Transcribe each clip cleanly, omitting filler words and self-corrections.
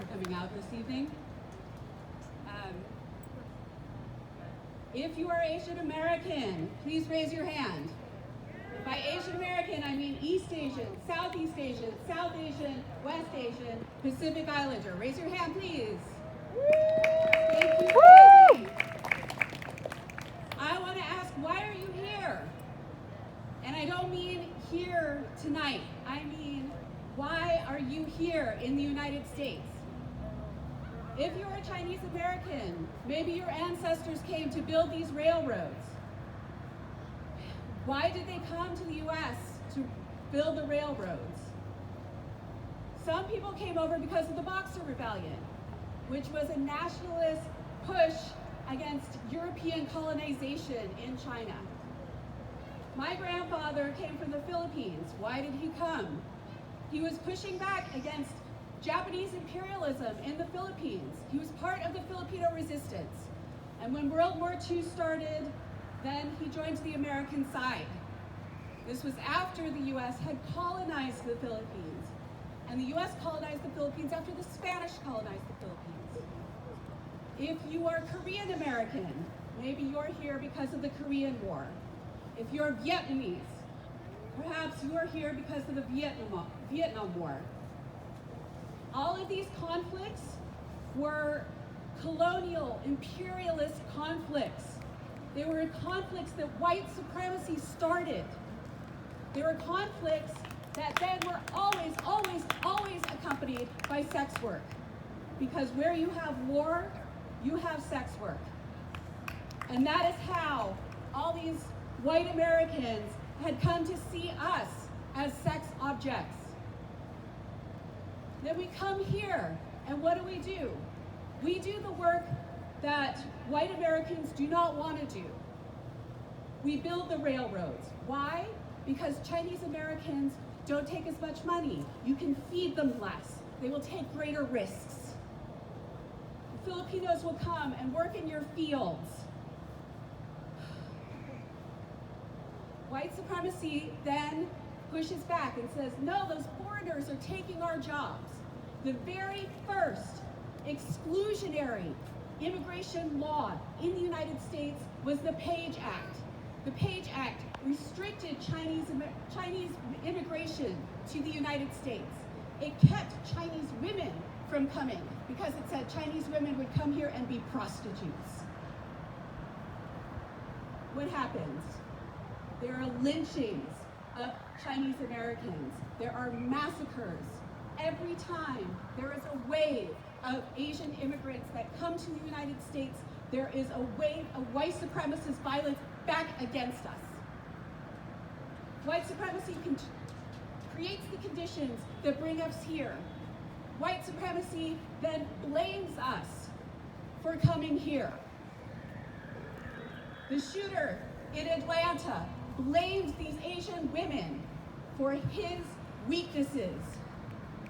coming out this evening. If you are Asian American, please raise your hand. By Asian American, I mean East Asian, Southeast Asian, South Asian, West Asian, Pacific Islander. Raise your hand, please. Thank you. I want to ask, why are you here? And I don't mean here tonight. I mean, why are you here in the United States? If you're a Chinese American, maybe your ancestors came to build these railroads. Why did they come to the US to build the railroads? Some people came over because of the Boxer Rebellion, which was a nationalist push against European colonization in China. My grandfather came from the Philippines. Why did he come? He was pushing back against Japanese imperialism in the Philippines. He was part of the Filipino resistance. And when World War II started, then he joined the American side. This was after the US had colonized the Philippines. And the US colonized the Philippines after the Spanish colonized the Philippines. If you are Korean American, maybe you're here because of the Korean War. If you're Vietnamese, perhaps you are here because of the Vietnam War. All of these conflicts were colonial, imperialist conflicts. They were conflicts that white supremacy started. They were conflicts that then were always accompanied by sex work. Because where you have war, you have sex work. And that is how all these white Americans had come to see us as sex objects. Then we come here, and what do? We do the work that white Americans do not want to do. We build the railroads. Why? Because Chinese Americans don't take as much money. You can feed them less. They will take greater risks. The Filipinos will come and work in your fields. White supremacy then pushes back and says, no, those foreigners are taking our jobs. The very first exclusionary immigration law in the United States was the Page Act. The Page Act restricted Chinese immigration to the United States. It kept Chinese women from coming because it said Chinese women would come here and be prostitutes. What happens? There are lynchings of Chinese Americans. There are massacres. Every time there is a wave of Asian immigrants that come to the United States, there is a wave of white supremacist violence back against us. White supremacy creates the conditions that bring us here. White supremacy then blames us for coming here. The shooter in Atlanta blamed these Asian women for his weaknesses,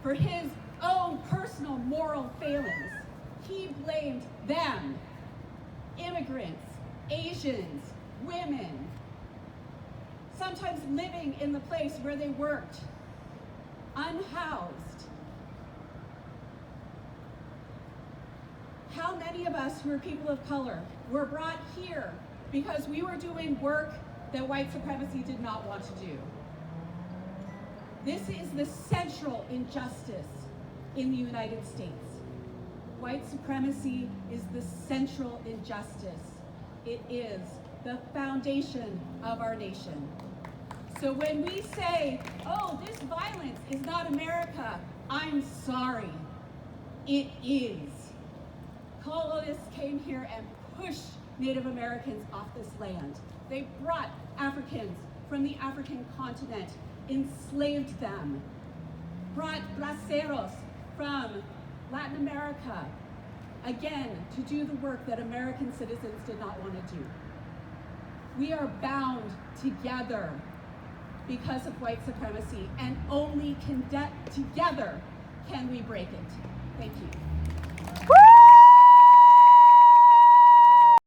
for his own personal moral failings. He blamed them, immigrants, Asians, women, sometimes living in the place where they worked, unhoused. How many of us who are people of color were brought here because we were doing work that white supremacy did not want to do? This is the central injustice in the United States. White supremacy is the central injustice. It is the foundation of our nation. So when we say, oh, this violence is not America, I'm sorry. It is. Colonists came here and pushed Native Americans off this land. They brought Africans from the African continent, enslaved them, brought braceros from Latin America, again, to do the work that American citizens did not want to do. We are bound together because of white supremacy, and only together can we break it. Thank you.